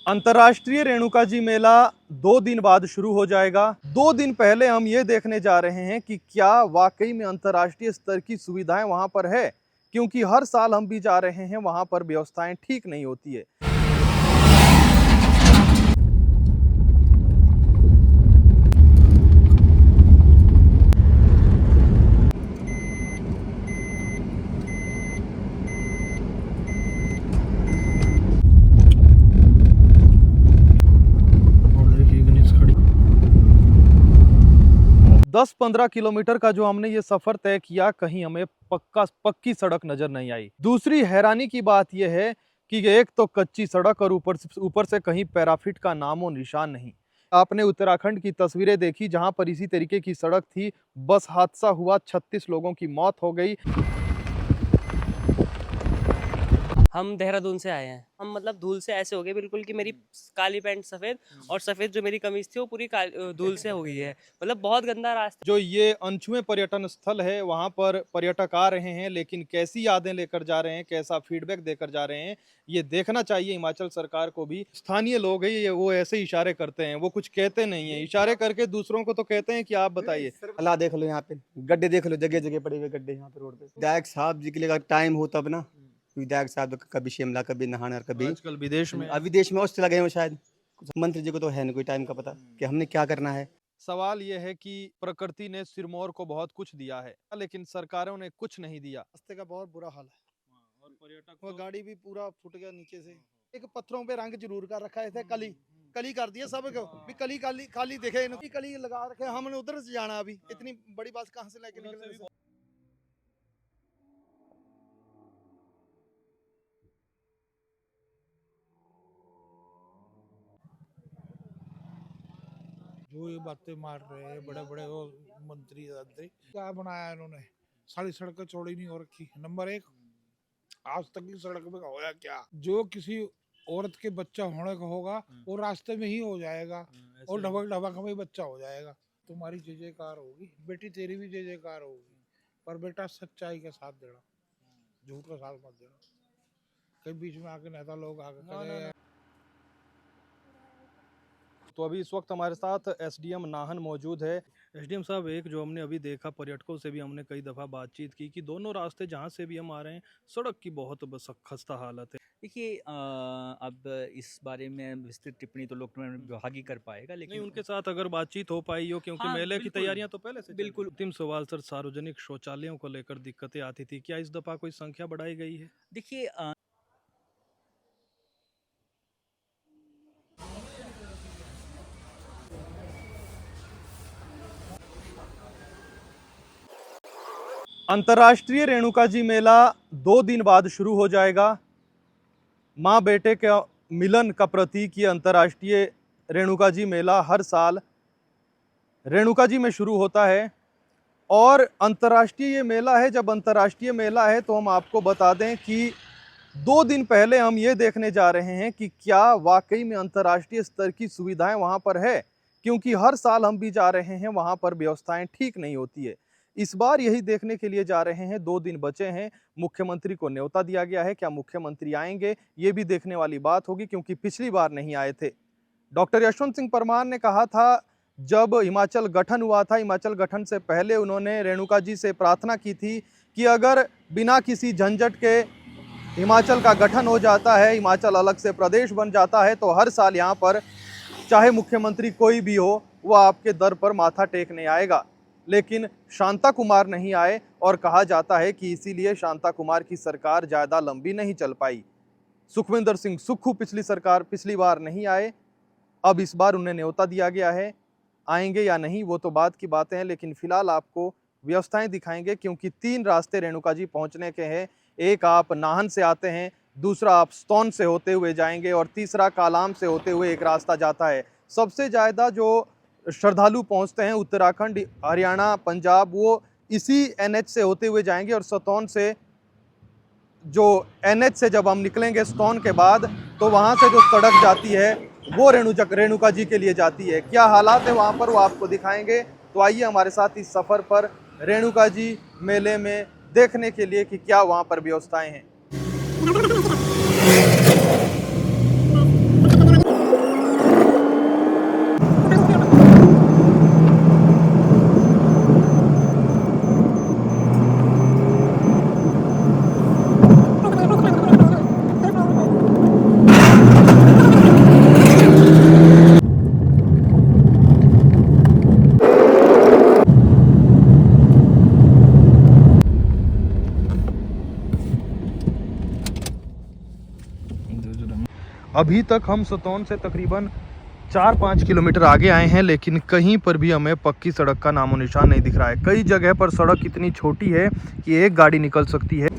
अंतर्राष्ट्रीय रेणुका जी मेला 2 दिन बाद शुरू हो जाएगा। 2 दिन पहले हम ये देखने जा रहे हैं कि क्या वाकई में अंतर्राष्ट्रीय स्तर की सुविधाएं वहां पर है, क्योंकि हर साल हम भी जा रहे हैं, वहां पर व्यवस्थाएं ठीक नहीं होती है। दस 15 किलोमीटर का जो हमने ये सफर तय किया, कहीं हमें पक्की सड़क नजर नहीं आई। दूसरी हैरानी की बात यह है कि एक तो कच्ची सड़क और ऊपर से कहीं पैराफिट का नामो निशान नहीं। आपने उत्तराखंड की तस्वीरें देखी जहां पर इसी तरीके की सड़क थी, बस हादसा हुआ, 36 लोगों की मौत हो गई। हम देहरादून से आए हैं। हम मतलब धूल से ऐसे हो गए बिल्कुल कि मेरी काली पैंट सफेद और सफेद जो मेरी कमीज थी वो पूरी धूल से हो गई है। मतलब बहुत गंदा रास्ता। जो ये अनछुए पर्यटन स्थल है, वहां पर पर्यटक आ रहे हैं, लेकिन कैसी यादें लेकर जा रहे हैं, कैसा फीडबैक देकर जा रहे हैं, ये देखना चाहिए हिमाचल सरकार को भी। स्थानीय लोग हैं ये, वो ऐसे इशारे करते हैं, वो कुछ कहते नहीं है, इशारे करके दूसरों को तो कहते हैं कि आप बताइए। अल्लाह देख लो, यहाँ पे गड्ढे देख लो, जगह जगह पड़े हुए गड्ढे यहाँ पे रोड पे। विधायक साहब जी के लिए टाइम हो तब ना, विधायक साहब कभी शिमला, कभी नहाना, कभी आजकल विदेश में, विदेश में उससे लगे हुए शायद। मंत्री जी को तो है नहीं कोई टाइम का पता कि हमने क्या करना है। सवाल यह है कि प्रकृति ने सिरमौर को बहुत कुछ दिया है, लेकिन सरकारों ने कुछ नहीं दिया। रास्ते का बहुत बुरा हाल है और पर्यटक वो गाड़ी भी पूरा फुट गया नीचे से। एक पत्थरों पे रंग जरूर कर रखा है, ऐसे कली कली कर दिया सब को भी, कली खाली खाली दिखे, इनकी कली लगा रखे। हमने उधर से जाना, अभी इतनी बड़ी बस कहाँ से लेके निकले। जो ये बातें मार रहे हैं बड़े बड़े वो मंत्री क्या बनाया इन्होंने। सारी सड़कें चौड़ी नहीं हो रखी। नंबर एक, आज तक की सड़क में होया क्या? जो किसी औरत के बच्चा होने का होगा वो रास्ते में ही हो जाएगा और ढबक ढबक में बच्चा हो जाएगा। तुम्हारी जय जयकार होगी बेटी, तेरी भी जय जयकार होगी, पर बेटा सच्चाई के साथ देना, झूठ का साथ मत देना। कहीं बीच में आके नेता लोग आके खड़े हैं। तो अभी इस वक्त हमारे साथ एसडीएम नाहन मौजूद है। एसडीएम साहब, एक जो हमने अभी देखा, पर्यटकों से भी हमने कई दफ़ा बातचीत की कि दोनों रास्ते जहाँ से भी हम आ रहे हैं, सड़क की बहुत खस्ता हालत है। देखिए, अब इस बारे में विस्तृत टिप्पणी तो लोक निर्माण विभाग ही कर पाएगा, लेकिन उनके साथ अगर बातचीत हो पाई हो, क्योंकि हाँ, मेले की बिल्कुल, तैयारियां तो पहले से बिल्कुल। अंतिम सवाल सर, सार्वजनिक शौचालयों को लेकर दिक्कतें आती थी, क्या इस दफ़ा कोई संख्या बढ़ाई गई है? देखिए, अंतर्राष्ट्रीय रेणुका जी मेला 2 दिन बाद शुरू हो जाएगा। माँ बेटे के मिलन का प्रतीक ये अंतर्राष्ट्रीय रेणुका जी मेला हर साल रेणुका जी में शुरू होता है। और अंतर्राष्ट्रीय ये मेला है, जब अंतर्राष्ट्रीय मेला है तो हम आपको बता दें कि 2 दिन पहले हम ये देखने जा रहे हैं कि क्या वाकई में अंतर्राष्ट्रीय स्तर की सुविधाएं वहां पर है, क्योंकि हर साल हम भी जा रहे हैं, वहां पर व्यवस्थाएं ठीक नहीं होती है। इस बार यही देखने के लिए जा रहे हैं। 2 दिन बचे हैं, मुख्यमंत्री को न्योता दिया गया है। क्या मुख्यमंत्री आएंगे, ये भी देखने वाली बात होगी, क्योंकि पिछली बार नहीं आए थे। डॉक्टर यशवंत सिंह परमार ने कहा था, जब हिमाचल गठन हुआ था, हिमाचल गठन से पहले उन्होंने रेणुका जी से प्रार्थना की थी कि अगर बिना किसी झंझट के हिमाचल का गठन हो जाता है, हिमाचल अलग से प्रदेश बन जाता है, तो हर साल यहाँ पर चाहे मुख्यमंत्री कोई भी हो, वो आपके दर पर माथा टेकने आएगा। लेकिन शांता कुमार नहीं आए और कहा जाता है कि इसीलिए शांता कुमार की सरकार ज़्यादा लंबी नहीं चल पाई। सुखविंदर सिंह सुक्खू पिछली बार नहीं आए, अब इस बार उन्हें न्योता दिया गया है। आएंगे या नहीं वो तो बाद की बातें हैं, लेकिन फिलहाल आपको व्यवस्थाएं दिखाएंगे, क्योंकि 3 रास्ते रेणुका जी पहुंचने के हैं। एक आप नाहन से आते हैं, दूसरा आप स्तौन से होते हुए जाएंगे और तीसरा कालाम से होते हुए एक रास्ता जाता है। सबसे ज़्यादा जो श्रद्धालु पहुंचते हैं उत्तराखंड, हरियाणा, पंजाब, वो इसी एनएच से होते हुए जाएंगे। और स्तौन से, जो एनएच से जब हम निकलेंगे स्तौन के बाद, तो वहाँ से जो सड़क जाती है वो रेणुका जी के लिए जाती है। क्या हालात है वहाँ पर वो आपको दिखाएंगे। तो आइए हमारे साथ इस सफ़र पर रेणुका जी मेले में देखने के लिए कि क्या वहाँ पर व्यवस्थाएं हैं। अभी तक हम सतौन से तकरीबन 4-5 किलोमीटर आगे आए हैं, लेकिन कहीं पर भी हमें पक्की सड़क का नामो निशान नहीं दिख रहा है। कई जगह पर सड़क इतनी छोटी है कि एक गाड़ी निकल सकती है।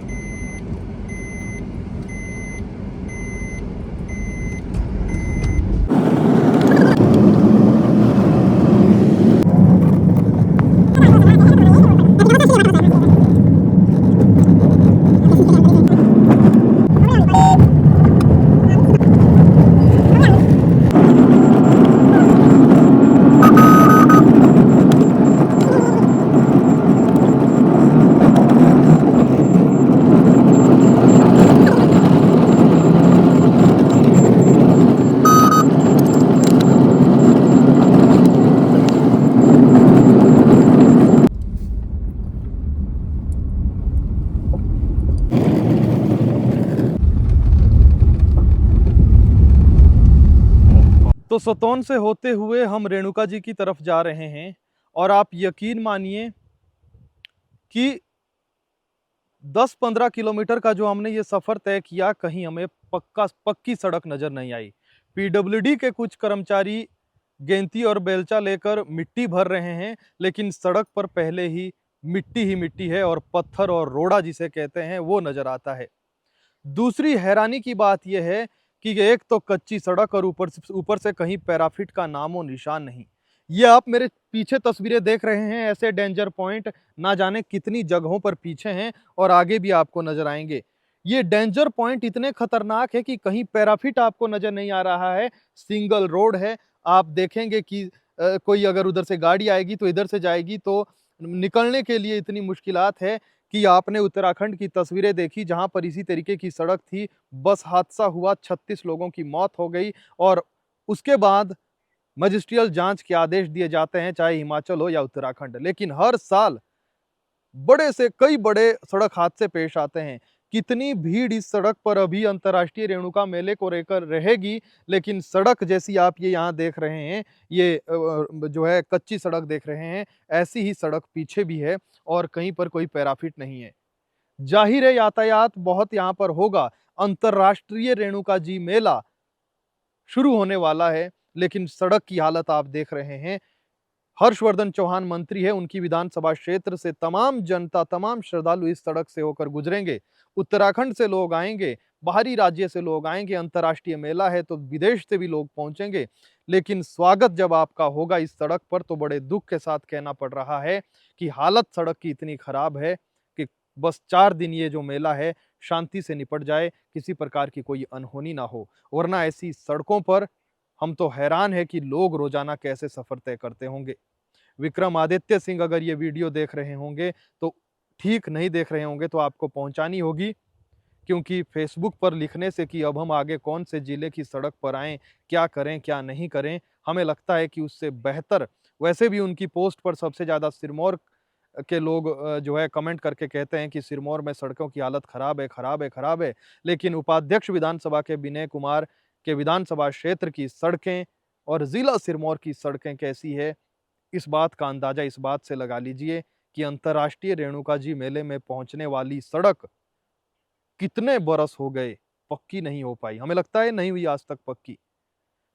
तो सतौन से होते हुए हम रेणुका जी की तरफ जा रहे हैं और आप यकीन मानिए कि 10-15 किलोमीटर का जो हमने ये सफ़र तय किया, कहीं हमें पक्की सड़क नज़र नहीं आई। पीडब्ल्यूडी के कुछ कर्मचारी गेंती और बेलचा लेकर मिट्टी भर रहे हैं, लेकिन सड़क पर पहले ही मिट्टी है और पत्थर और रोड़ा जिसे कहते हैं वो नज़र आता है। दूसरी हैरानी की बात यह है कि एक तो कच्ची सड़क और ऊपर से कहीं पैराफिट का नामो निशान नहीं। ये आप मेरे पीछे तस्वीरें देख रहे हैं, ऐसे डेंजर पॉइंट ना जाने कितनी जगहों पर पीछे हैं और आगे भी आपको नजर आएंगे। ये डेंजर पॉइंट इतने खतरनाक है कि कहीं पैराफिट आपको नजर नहीं आ रहा है, सिंगल रोड है। आप देखेंगे कि कोई अगर उधर से गाड़ी आएगी तो इधर से जाएगी, तो निकलने के लिए इतनी मुश्किलात है कि आपने उत्तराखंड की तस्वीरें देखी जहां पर इसी तरीके की सड़क थी, बस हादसा हुआ, 36 लोगों की मौत हो गई और उसके बाद मजिस्ट्रियल जांच के आदेश दिए जाते हैं, चाहे हिमाचल हो या उत्तराखंड। लेकिन हर साल बड़े से कई बड़े सड़क हादसे पेश आते हैं। कितनी भीड़ इस सड़क पर अभी अंतर्राष्ट्रीय रेणुका मेले को लेकर रहेगी, लेकिन सड़क जैसी आप ये यहाँ देख रहे हैं, ये जो है कच्ची सड़क देख रहे हैं, ऐसी ही सड़क पीछे भी है और कहीं पर कोई पैराफिट नहीं है। जाहिर है यातायात बहुत यहाँ पर होगा। अंतर्राष्ट्रीय रेणुका जी मेला शुरू होने वाला है, लेकिन सड़क की हालत आप देख रहे हैं। हर्षवर्धन चौहान मंत्री है, उनकी विधानसभा क्षेत्र से तमाम जनता, तमाम श्रद्धालु इस सड़क से होकर गुजरेंगे। उत्तराखंड से लोग आएंगे, बाहरी राज्य से लोग आएंगे, अंतर्राष्ट्रीय मेला है तो विदेश से भी लोग पहुंचेंगे। लेकिन स्वागत जब आपका होगा इस सड़क पर तो बड़े दुख के साथ कहना पड़ रहा है कि हालत सड़क की इतनी खराब है कि बस 4 दिन ये जो मेला है शांति से निपट जाए, किसी प्रकार की कोई अनहोनी ना हो। वरना ऐसी सड़कों पर हम तो हैरान है कि लोग रोजाना कैसे सफर तय करते होंगे। विक्रमादित्य सिंह अगर ये वीडियो देख रहे होंगे तो ठीक नहीं देख रहे होंगे तो आपको पहुंचानी होगी, क्योंकि फेसबुक पर लिखने से कि अब हम आगे कौन से जिले की सड़क पर आएं, क्या करें क्या नहीं करें, हमें लगता है कि उससे बेहतर, वैसे भी उनकी पोस्ट पर सबसे ज़्यादा सिरमौर के लोग जो है कमेंट करके कहते हैं कि सिरमौर में सड़कों की हालत खराब है, खराब है, खराब है। लेकिन उपाध्यक्ष विधानसभा के विनय कुमार के विधानसभा क्षेत्र की सड़कें और जिला सिरमौर की सड़कें कैसी है, इस बात का अंदाजा इस बात से लगा लीजिए कि अंतर्राष्ट्रीय रेणुका जी मेले में पहुंचने वाली सड़क कितने बरस हो गए पक्की नहीं हो पाई। हमें लगता है नहीं हुई आज तक पक्की।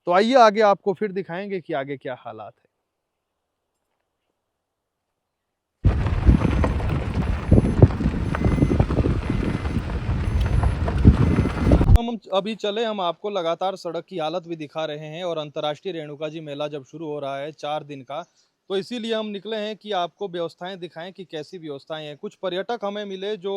तो आइए आगे आपको फिर दिखाएंगे कि आगे क्या हालात है। हम अभी चले, हम आपको लगातार सड़क की हालत भी दिखा रहे हैं और अंतर्राष्ट्रीय रेणुका जी मेला जब शुरू हो रहा है 4 दिन का, तो इसीलिए हम निकले हैं कि आपको व्यवस्थाएं दिखाएं कि कैसी व्यवस्थाएं हैं। कुछ पर्यटक हमें मिले जो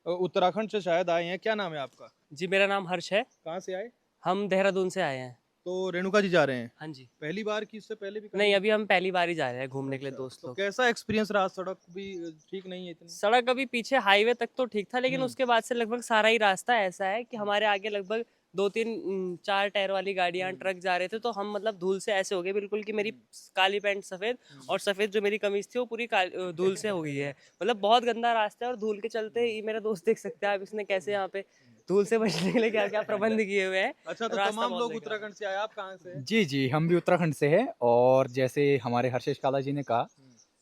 उत्तराखंड से शायद आए हैं। क्या नाम है आपका? जी मेरा नाम हर्ष है। कहाँ से आए? हम देहरादून से आए हैं। तो रेणुका जी जा रहे हैं? हाँ जी। पहली बार की इससे पहले भी कभी? नहीं, अभी हम पहली बार ही जा रहे हैं घूमने के लिए अच्छा, दोस्त तो लोग। कैसा एक्सपीरियंस रहा? सड़क भी ठीक नहीं है इतनी? सड़क अभी पीछे हाईवे तक तो ठीक था, लेकिन हम्म। उसके बाद से लगभग सारा ही रास्ता ऐसा है कि हमारे आगे लगभग 2-3-4 टायर वाली गाड़ियां, ट्रक जा रहे थे, तो हम मतलब धूल से ऐसे हो गए बिल्कुल कि मेरी काली पैंट सफेद और सफेद जो मेरी कमीज थी वो पूरी धूल से हो गई है। मतलब बहुत गंदा रास्ता है और धूल के चलते ये मेरा दोस्त देख सकते हैं आप, इसने कैसे यहाँ पे धूल से बचने के लिए क्या क्या प्रबंध किए हुए हैं। अच्छा, तो रास्ता तमाम बहुत लोग बेकार है। उत्तराखंड से आए, आप कहाँ से हैं? जी जी, हम भी उत्तराखंड से हैं और जैसे हमारे हर्षेश काला जी ने कहा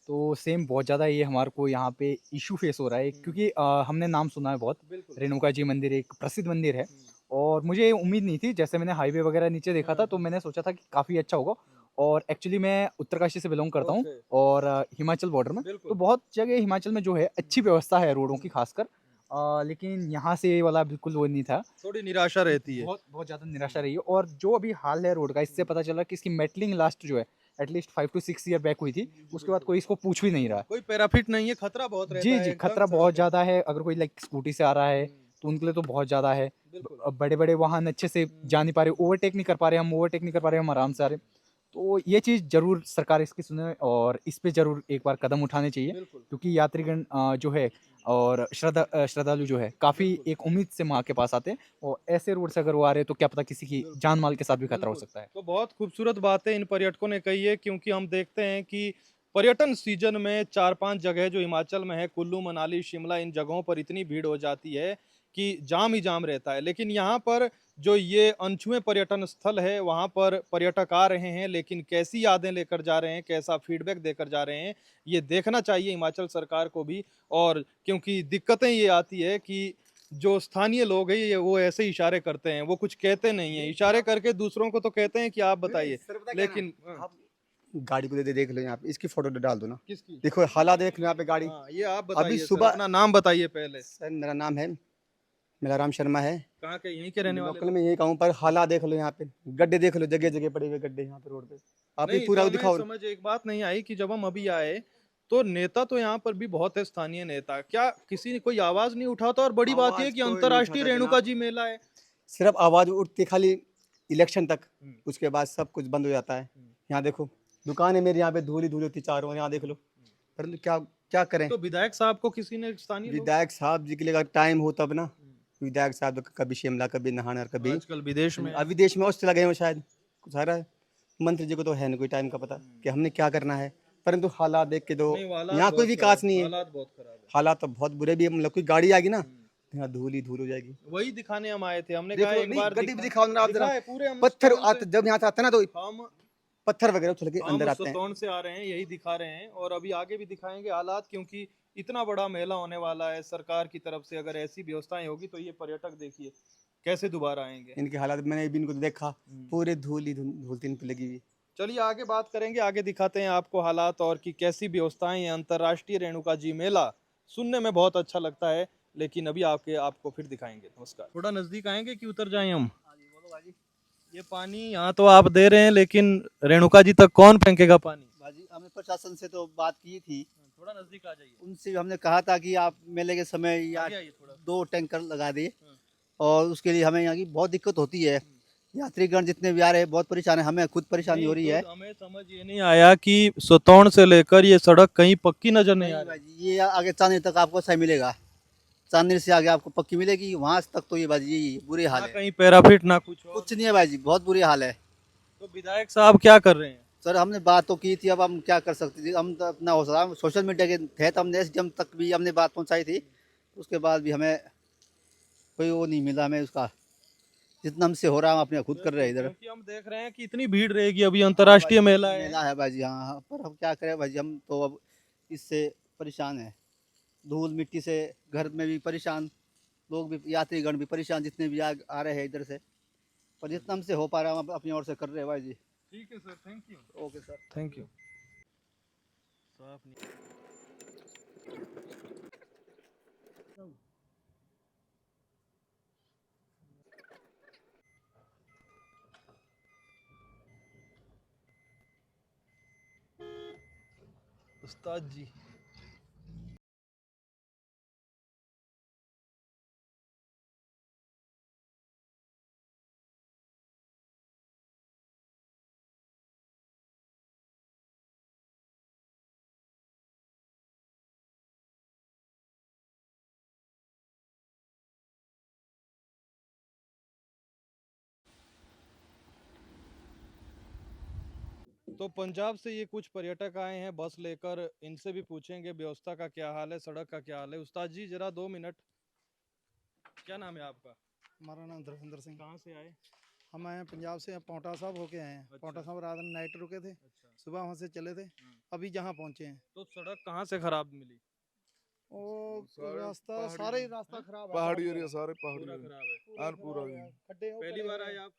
तो सेम बहुत ज़्यादा ये हमारे को यहाँ पे इशू फेस हो रहा है, क्योंकि हमने नाम सुना है बहुत। बिल्कुल। रेणुका जी मंदिर एक प्रसिद्ध मंदिर है और मुझे ये उम्मीद नहीं थी। जैसे मैंने हाईवे वगैरह नीचे देखा था तो मैंने सोचा था कि काफ़ी अच्छा होगा। और एक्चुअली मैं उत्तरकाशी से बिलोंग करता हूँ ओके। और हिमाचल बॉर्डर में, बिल्कुल। तो बहुत जगह हिमाचल में जो है अच्छी व्यवस्था है रोडों की खासकर, लेकिन यहाँ से ये वाला बिल्कुल वो नहीं था। थोड़ी निराशा रहती है। बहुत बहुत ज़्यादा निराशा रही है। और जो अभी हाल है रोड का, इससे पता चला कि इसकी मेटलिंग लास्ट जो है एटलीस्ट 5 to 6 ईयर बैक हुई थी। उसके बाद कोई इसको पूछ भी नहीं रहा। कोई पैराफिट नहीं है, खतरा बहुत रहता जी है जी, एकदम खतरा सड़क बहुत है। ज़्यादा है। अगर कोई लाइक स्कूटी से आ रहा है तो उनके लिए तो बहुत ज़्यादा है। बिल्कुल। बड़े बड़े वाहन अच्छे से जा नहीं पा रहे, ओवरटेक नहीं कर पा रहे, हम ओवरटेक नहीं कर पा रहे, हम आराम से आ रहे। तो ये चीज़ ज़रूर सरकार इसकी सुने और इस पे ज़रूर एक बार कदम उठाने चाहिए, बिल्कुल। क्योंकि यात्रीगण जो है और श्रद्धालु जो है काफ़ी बिल्कुल। एक उम्मीद से माँ के पास आते हैं। और ऐसे रोड से अगर वो आ रहे हैं तो क्या पता किसी की बिल्कुल। जान माल के साथ भी खतरा हो बिल्कुल। सकता है। तो बहुत खूबसूरत बातें इन पर्यटकों ने कही है, क्योंकि हम देखते हैं कि पर्यटन सीजन में 4-5 जगह जो हिमाचल में है, कुल्लू, मनाली, शिमला, इन जगहों पर इतनी भीड़ हो जाती है कि जाम ही जाम रहता है। लेकिन यहाँ पर जो ये अनछुए पर्यटन स्थल है, वहाँ पर पर्यटक आ रहे हैं, लेकिन कैसी यादें लेकर जा रहे हैं, कैसा फीडबैक देकर जा रहे हैं, ये देखना चाहिए हिमाचल सरकार को भी। और क्योंकि दिक्कतें ये आती है कि जो स्थानीय लोग हैं, ये वो ऐसे ही इशारे करते हैं, वो कुछ कहते नहीं हैं, इशारे करके दूसरों को तो कहते हैं कि आप बताइए, लेकिन आप गाड़ी को देख लो यहाँ पे, इसकी फोटो डाल दो ना। किसकी? देखो हालात देख लो यहाँ पे गाड़ी। हाँ, ये आप अभी बताइए सर, सुबह अपना नाम बताइए पहले। सर मेरा नाम है, मेरा राम शर्मा है। कहाँ के, यहीं के रहने वाले लोकल लोग? में यही कहूँ, पर हालात देख लो यहाँ पे, गड्ढे देख लो, जगह जगह पड़े हुए गड्ढे यहाँ पे रोड पे। आप ये नहीं, पूरा तो हमें दिखाओ। समझ एक बात नहीं आई कि जब हम अभी आए तो नेता तो यहाँ पर भी बहुत है, स्थानीय नेता, क्या किसी ने कोई आवाज नहीं उठाता? और बड़ी बात यह है आवाज कि कोई नहीं अंतर्राष्ट्रीय उठाता रेणुका जनाब। जी मेला है। सिर्फ आवाज उठती खाली इलेक्शन तक, हम्म। उसके बाद सब कुछ बंद हो जाता है। यहाँ देखो दुकान है मेरी, यहाँ पे धूल ही धूल होती चारों ओर, यहाँ देख लो। परंतु क्या क्या करें। तो विधायक साहब को किसी ने, स्थानीय लोग? विधायक साहब जी के लिए अगर टाइम हो तब ना, विधायक साहब तो कभी शिमला, कभी नहाना, कभी आजकल विदेश में है। अभी देश में और चला गए हो शायद। सारा मंत्री जी को तो है नहीं कोई टाइम का पता कि हमने क्या करना है। परंतु हालात देख के तो नहीं, वो हालात यहाँ कोई बहुत विकास खराब, नहीं है। हालात बहुत खराब है। हालात तो बहुत बुरे भी है, मतलब कोई गाड़ी आएगी ना यहाँ धूल ही धूल हो जाएगी। वही दिखाने हम आए थे, हमने देखो, कहा एक नहीं, बार गड्डी भी दिखाओ ना आप जरा। दिखाए पूरे हम पत्थर सतौन से- जब यहाँ से आते हैं ना तो हम पत्थर वगैरह उछल के हम अंदर आते हैं। सतौन से आ रहे हैं, यही दिखा रहे हैं, और अभी आगे भी दिखाएंगे हालात, क्योंकि इतना बड़ा मेला होने वाला है। सरकार की तरफ से अगर ऐसी व्यवस्थाएं होगी तो ये पर्यटक देखिए कैसे दोबारा आएंगे। इनके हालात मैंने भी इनको देखा, पूरे धूल ही धूल इन पे लगी हुई। चलिए आगे बात करेंगे, आगे दिखाते हैं आपको हालात और कि कैसी व्यवस्थाएं हैं। अंतर्राष्ट्रीय रेणुका जी मेला सुनने में बहुत अच्छा लगता है, लेकिन अभी आपको फिर दिखाएंगे। नमस्कार, थोड़ा नजदीक आएंगे कि उतर जाएं हम? ये पानी यहाँ तो आप दे रहे हैं, लेकिन रेणुका जी तक कौन फेंकेगा पानी? भाजी हमने प्रशासन से तो बात की थी, थोड़ा नजदीक आ जाइए। उनसे हमने कहा था कि आप मेले के समय यहाँ आगे आइए थोड़ा। 2 टैंकर लगा दिए, और उसके लिए हमें यहाँ की बहुत दिक्कत होती है। यात्रीगण जितने भी आ रहे हैं बहुत परेशान है, हमें खुद परेशानी हो रही नहीं, है। तो हमें समझ ये नहीं आया कि सतौन से लेकर ये सड़क कहीं पक्की नजर नहीं आ नहीं रही। भाजी, ये आगे चांदनी तक आपको सही मिलेगा, चांदनी से आगे आपको पक्की मिलेगी, वहाँ तक तो ये भाजी यही बुरे हाल ना है। कहीं पैराफिट ना कुछ और। कुछ नहीं है भाजी, बहुत बुरे हाल है। तो विधायक साहब क्या कर रहे हैं? सर हमने बात तो की थी, अब हम क्या कर सकते थे। हम तो अपना हौसला सोशल मीडिया के थे, तो हमने एसडीएम तक भी हमने बात पहुँचाई थी, उसके बाद भी हमें कोई वो नहीं मिला। हमें उसका जितना हमसे हो रहा है हम अपने खुद कर रहे हैं इधर। क्योंकि हम देख रहे हैं कि इतनी भीड़ रहेगी, अभी अंतर्राष्ट्रीय मेला है। मेला है भाजी, हाँ, पर हम क्या करें भाजी, हम तो अब इससे परेशान हैं। धूल मिट्टी से घर में भी परेशान, लोग भी, यात्रीगण भी परेशान, जितने भी आ रहे हैं इधर से। पर जितना हमसे हो पा रहा है हम अपनी ओर से कर रहे हैं भाई जी। ठीक है sir, thank you. Okay sir, thank you. उस्ताद जी, तो पंजाब से ये कुछ पर्यटक आए हैं बस लेकर, इनसे भी पूछेंगे व्यवस्था का क्या हाल है, सड़क का क्या हाल है। उस्ताद जी जरा 2 मिनट, क्या नाम है आपका? हमारा नाम धर्मेंद्र सिंह। कहाँ से आए? हम आए हैं पंजाब से, पांवटा साहब होके आए हैं। अच्छा। पांवटा साहब रात में नाइट रुके थे, अच्छा। सुबह वहाँ से चले थे, अभी यहाँ पहुँचे हैं। तो सड़क कहाँ से खराब मिली? वो रास्ता सारे ही रास्ता खराब है, पहाड़ी बहुत एरिया बुरा। सारे पहाड़ी पूरा एरिया खराब है। पूरा हाँ, खराब पूरा है यार, खड्डे वो पहली पड़े बार हुए आए हैं। आप?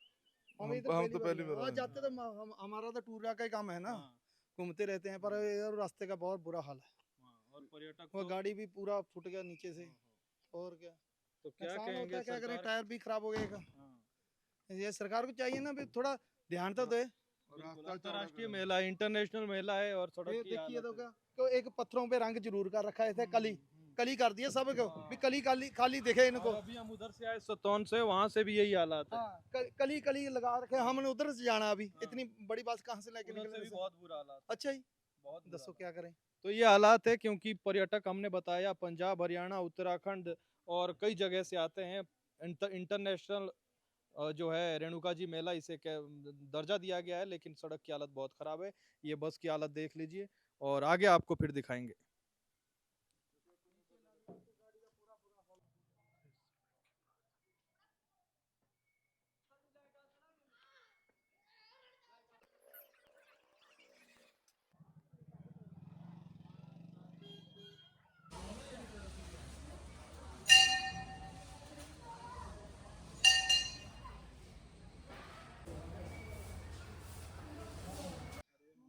हम इधर हम पहली तो बार पहली आए। बार हाँ आए जाते तो हमारा तो टूर का ही काम है ना, हाँ, घूमते रहते हैं, पर यार रास्ते का बहुत बुरा हाल है। हाँ, और पर्यटक वो तो गाड़ी भी पूरा फूट गया नीचे से, और क्या तो क्या नुकसान होता कहेंगे है, क्या करें, सरकार? टायर भी खराब हो गए। हाँ, ये सरकार को चाहिए ना भी थोड़ा ध्यान तो दे। बिल्कुल, अंतर्राष्ट्रीय मेला, इंटरनेशनल मेला है और सड़क ये की देखिए हालत तो है। क्या तो एक पत्थरों पे रंग जरूर कर रखा है इसे, कली कली कर दिया सबको, भी कली खाली खाली दिखे इनको। और अभी हम उधर से आए सतौन से, वहां से भी यही हालात है। हाँ कली कली लगा रखे, हमने उधर से जाना अभी, इतनी बड़ी बस कहाँ से लेके उधर से निकले भी बहुत बुरा हालात, अच्छा जी, बहुत बुरा दसो हालात। क्या करें। तो ये हालात है क्योंकि पर्यटक हमने बताया पंजाब, हरियाणा, उत्तराखंड और कई जगह से आते हैं। इंटरनेशनल जो है रेणुका जी मेला इसे दर्जा दिया गया है, लेकिन सड़क की हालत बहुत खराब है। ये बस की हालत देख लीजिए और आगे आपको फिर दिखाएंगे।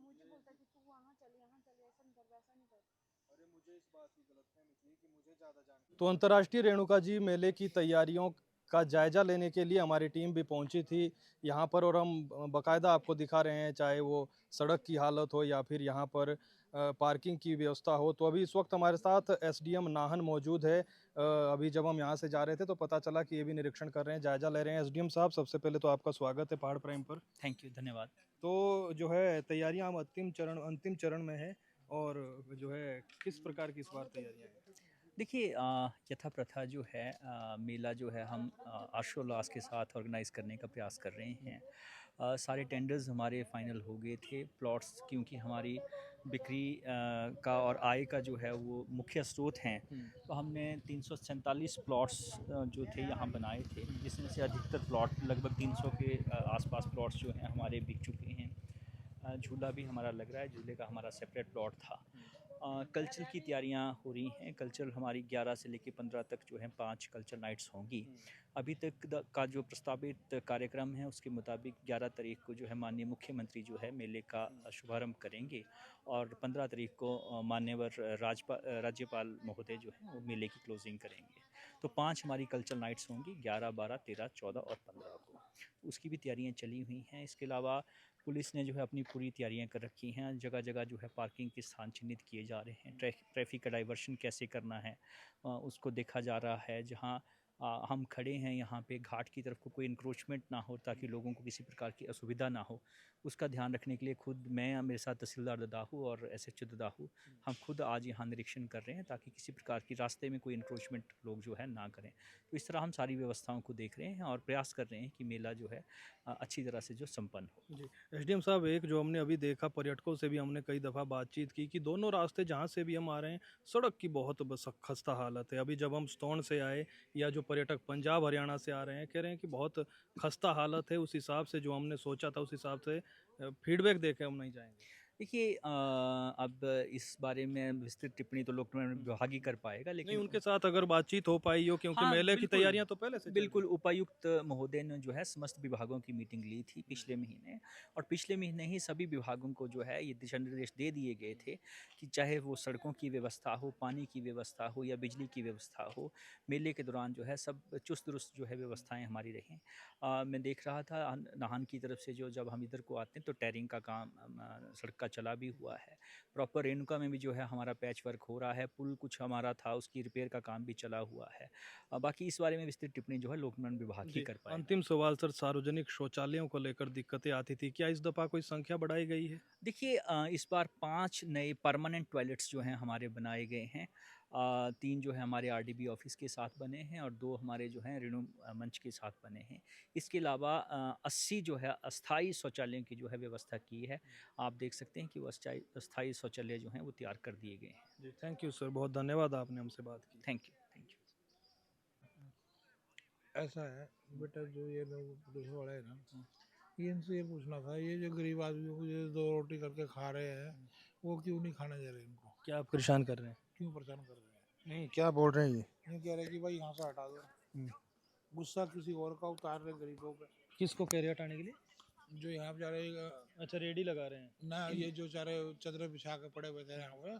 मुझे बोलता कि तू वहाँ चल यहाँ चल, ऐसा नहीं कर वैसा नहीं कर। अरे मुझे इस बात की गलतफहमी थी कि मुझे ज़्यादा जानकारी। तो अंतर्राष्ट्रीय रेणुका जी मेले की तैयारियों का जायजा लेने के लिए हमारी टीम भी पहुंची थी यहाँ पर, और हम बकायदा आपको दिखा रहे हैं, चाहे वो सड़क की हालत हो या फिर यहाँ पर पार्किंग की व्यवस्था हो। तो अभी इस वक्त हमारे साथ एसडीएम नाहन मौजूद है। अभी जब हम यहाँ से जा रहे थे तो पता चला कि ये भी निरीक्षण कर रहे हैं, जायजा ले रहे हैं। एसडीएम साहब, सबसे पहले तो आपका स्वागत है पहाड़ प्राइम पर। थैंक यू, धन्यवाद। तो जो है तैयारियां हम अंतिम चरण में है, और जो है किस प्रकार की इस बार तैयारियां हैं? देखिए, यथा प्रथा जो है, मेला जो है हम हर्षोल्लास के साथ ऑर्गेनाइज़ करने का प्रयास कर रहे हैं। सारे टेंडर्स हमारे फाइनल हो गए थे। प्लॉट्स, क्योंकि हमारी बिक्री का और आय का जो है वो मुख्य स्रोत हैं, तो हमने 347 प्लॉट्स जो थे यहाँ बनाए थे, जिसमें से अधिकतर प्लॉट लगभग 300 के आसपास प्लॉट्स जो हैं हमारे बिक चुके हैं। झूला भी हमारा लग रहा है, झूले का हमारा सेपरेट प्लॉट था। कल्चर की तैयारियां हो रही हैं। कल्चर हमारी 11 से लेकर 15 तक जो है 5 कल्चर नाइट्स होंगी। अभी तक का जो प्रस्तावित कार्यक्रम है उसके मुताबिक 11 तारीख को जो है माननीय मुख्यमंत्री जो है मेले का शुभारंभ करेंगे, और 15 तारीख को मान्यवर राज्यपाल महोदय जो है वो मेले की क्लोजिंग करेंगे। तो 5 हमारी कल्चर नाइट्स होंगी, 11, 12, 13, 14 और 15 को। उसकी भी तैयारियां चली हुई हैं। इसके अलावा पुलिस ने जो है अपनी पूरी तैयारियां कर रखी हैं। जगह जगह जो है पार्किंग के स्थान चिन्हित किए जा रहे हैं। ट्रैफिक का डाइवर्शन कैसे करना है उसको देखा जा रहा है। जहां हम खड़े हैं यहाँ पे घाट की तरफ को कोई इंक्रोचमेंट ना हो, ताकि लोगों को किसी प्रकार की असुविधा ना हो, उसका ध्यान रखने के लिए खुद मैं, मेरे साथ तहसीलदार ददाहू और एसएचओ ददाहू, हम खुद आज यहाँ निरीक्षण कर रहे हैं, ताकि किसी प्रकार की रास्ते में कोई इंक्रोचमेंट लोग जो है ना करें। तो इस तरह हम सारी व्यवस्थाओं को देख रहे हैं और प्रयास कर रहे हैं कि मेला जो है अच्छी तरह से जो संपन्न हो। जी, एसडीएम साहब, एक जो हमने अभी देखा, पर्यटकों से भी हमने कई दफ़ा बातचीत की कि दोनों रास्ते जहाँ से भी हम आ रहे हैं सड़क की बहुत खस्ता हालत है। अभी जब हम सतौन से आए, या जो पर्यटक पंजाब हरियाणा से आ रहे हैं, कह रहे हैं कि बहुत खस्ता हालत है। उस हिसाब से जो हमने सोचा था उस हिसाब से फीडबैक दे के हम नहीं जाएंगे। देखिए, अब इस बारे में विस्तृत टिप्पणी तो लोक निर्माण विभाग ही कर पाएगा, नहीं, लेकिन उनके साथ अगर बातचीत हो पाई हो, क्योंकि हाँ, मेले की बिल्कुल। तैयारियां तो पहले से चल रही बिल्कुल, उपायुक्त महोदय ने जो है समस्त विभागों की मीटिंग ली थी पिछले महीने, और पिछले महीने ही सभी विभागों को जो है ये दिशा निर्देश दे दिए गए थे कि चाहे वो सड़कों की व्यवस्था हो, पानी की व्यवस्था हो या बिजली की व्यवस्था हो, मेले के दौरान जो है सब चुस्त दुरुस्त जो है व्यवस्थाएं हमारी रहें। मैं देख रहा था नाहन की तरफ से जो जब हम इधर को आते हैं तो टैरिंग का काम सड़क का चला भी हुआ है। प्रॉपर रेणुका में भी जो है हमारा पैच वर्क हो रहा है। पुल कुछ हमारा था, उसकी रिपेयर का काम भी चला हुआ है। बाकी इस बारे में विस्तृत टिप्पणी जो है लोक निर्माण विभाग ही जी, कर पाएगा। अंतिम सवाल सर, सार्वजनिक शौचालयों को लेकर दिक्कतें आती थी, क्या इस दफ़ा कोई संख्या बढ़ाई गई है? देखिए, इस बार 5 नए परमानेंट टॉयलेट्स जो हैं हमारे बनाए गए हैं। 3 जो है हमारे आरडीबी ऑफिस के साथ बने हैं और 2 हमारे जो हैं रेणु मंच के साथ बने हैं। इसके अलावा 80 जो है अस्थाई शौचालयों की जो है व्यवस्था की है। आप देख सकते हैं कि वो अस्थाई शौचालय जो हैं वो तैयार कर दिए गए हैं। जी, थैंक यू सर, बहुत धन्यवाद, आपने हमसे बात की। Thank you, thank you. ऐसा है बेटा, जो ये लोग पुलिस वाले हैं ना, ये इनसे ये पूछना था, ये जो गरीब आदमियों को ये 2 रोटी करके खा रहे हैं, वो क्यों नहीं खाने दे रहे इनको? क्या आप परेशान कर रहे हैं? क्यों परेशान कर रहे हैं? नहीं क्या बोल रहे हैं ये कह रहे कि भाई यहाँ से हटा दो। गुस्सा किसी और का उतार रहे गरीबों पे। किसको कह रहे हैं हटाने के लिए? जो यहाँ पे जा रहे अच्छा, रेडी लगा रहे हैं। ना, ये जो चारे चदर बिछा के पड़े हुए थे यहाँ पे।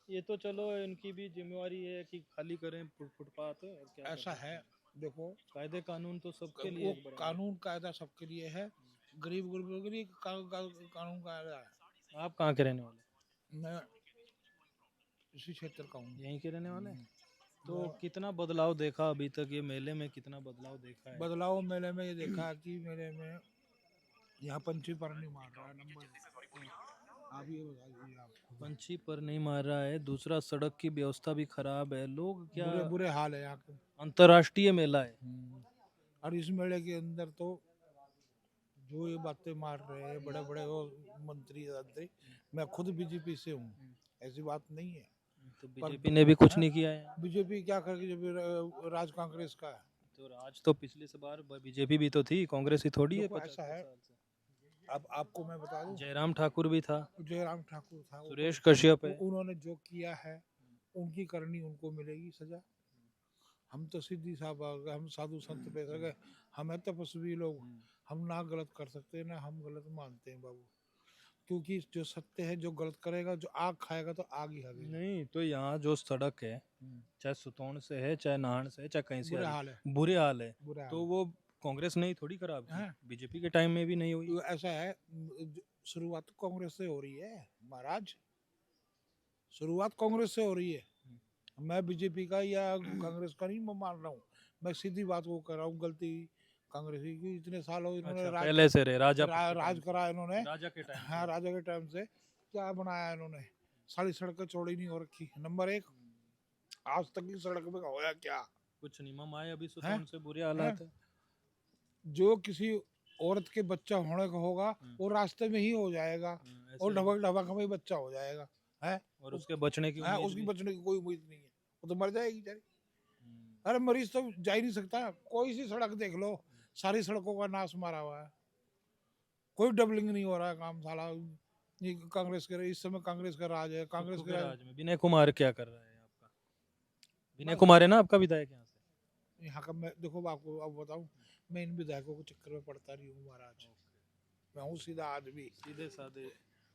ये तो चलो इनकी भी जिम्मेवारी है कि खाली करें फुटपाथ, और क्या ऐसा कर सकते है, हैं। देखो कायदे कानून तो सबके वो लिए एक बराबर कानून कायदा सबके लिए है, गरीब गुरबों के लिए कानून कायदा है। है। आप कहाँ के रहने वाले? मैं इसी क्षेत्र का हूँ। यहीं के रहने वाले हैं? तो कितना बदलाव देखा अभी तक, ये मेले में कितना बदलाव देखा है? बदलाव मेले में ये देखा कि मेले में यहाँ पंछी पर नहीं मार रहा है, नंबर आप ये बता दीजिए। आप पंछी पर नहीं मार रहा है, दूसरा सड़क की व्यवस्था भी खराब है। लोग क्या, बुरे बुरे हाल है यहाँ के। अंतर्राष्ट्रीय मेला है। और इस मेले के अंदर तो जो ये बातें मार रहे हैं बड़े बड़े वो मंत्री, मैं खुद बीजेपी से हूँ, ऐसी बात नहीं है। तो बीजेपी ने भी कुछ हाँ? नहीं किया है। बीजेपी क्या करके, जब राज कांग्रेस का है। तो आज तो पिछली से बार बीजेपी भी तो थी, कांग्रेस ही थोड़ी है। देखो, ऐसा है, अब आपको मैं बता दूं, जयराम ठाकुर भी था, जयराम ठाकुर था, वो सुरेश कश्यप है। उन्होंने जो किया है उनकी करनी उनको मिलेगी सजा। हम तो सीधी साहब आ गए, हम साधु संत पे गए, हम है तपस्वी लोग, हम ना गलत कर सकते ना हम गलत मानते हैं बाबू। क्योंकि जो सत्य है, जो गलत करेगा, जो आग खाएगा तो आग ही खाएगा। नहीं तो यहाँ जो सड़क है, चाहे सुतौन से है, चाहे नाहन से है, चाहे कहीं से बुरा आ रही, हाल है, बुरे हाल है। बुरा हाल तो है। वो कांग्रेस ने ही थोड़ी खराब की, हाँ। बीजेपी के टाइम में भी नहीं हुई। तो ऐसा है, शुरुआत तो कांग्रेस से हो रही है महाराज, शुरुआत कांग्रेस से हो रही है। मैं बीजेपी का या कांग्रेस का नहीं मान रहा हूँ, मैं सीधी बात वो कर रहा हूँ, गलती कांग्रेस की। इतने साल हो इन्होंने अच्छा, राज पहले से रहे राजा राज करा इन्होंने। राजा के टाइम हाँ, राजा के टाइम से क्या बनाया इन्होंने, सारी सड़कें चौड़ी नहीं हो रखी, नंबर एक। आज तक की सड़क में होया क्या, कुछ नहीं। मम आए अभी सुतौन से बुरे हालात है। जो किसी औरत के बच्चा होने का होगा वो रास्ते में ही हो जाएगा, ऐसे और ही। ढबक ढबक में ही बच्चा हो जाएगा है। और उसके बचने की हाँ, उम्मीद उसकी भी। बचने की कोई उम्मीद नहीं है, वो तो मर जाएगी बेचारी। अरे मरीज तो जा ही नहीं सकता, कोई सी सड़क देख लो, सारी सड़कों का नाश मारा हुआ है, कोई डबलिंग नहीं हो रहा है काम साला। ये कांग्रेस के, इस समय कांग्रेस का राज है, कांग्रेस सुक्खू के के राज। राज में विनय कुमार क्या कर रहा है आपका? विनय कुमार है ना आपका विधायक यहाँ से? यहाँ का मैं देखो आपको अब बताऊं, मैं इन विधायकों के चक्कर में पड़ता नहीं हूँ महाराज, मैं हूँ सीधा आदमी, सीधे साधे।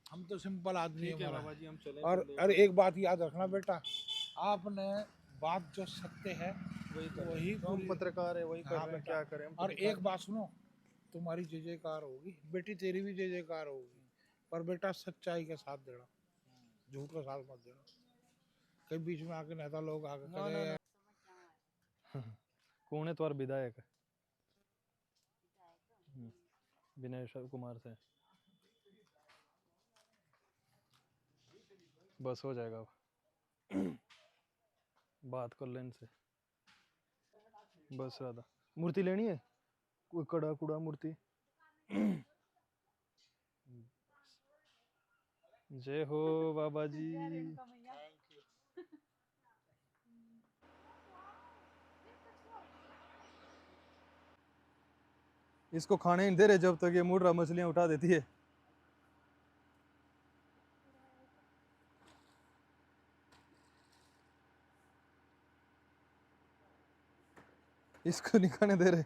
हम तो सिंपल आदमी ठीक है है बाबा जी, हम चले। और एक बात याद रखना बेटा, आपने बात जो सत्य है वही तो हम पत्रकार है, वही कर हाँ रहे हैं, बेटा। क्या करें हम और पत्रकार। एक बात सुनो, तुम्हारी जय जयकार होगी बेटी, तेरी भी जय जयकार होगी, पर बेटा सच्चाई का साथ देना, झूठ का साथ मत देना। कई बीच में आके नेता लोग आके कहे कौन है तुम्हारा विधायक? विनय कुमार से। बस हो जाएगा अब। बात कर लेने से बस ज्यादा। मूर्ति लेनी है, कोई कड़ा कुड़ा मूर्ति। जय हो बाबा जी। इसको खाने नहीं दे रहे जब तक ये मुड़ रहा मछलियां उठा देती है। इसको नहीं खाने दे रहे।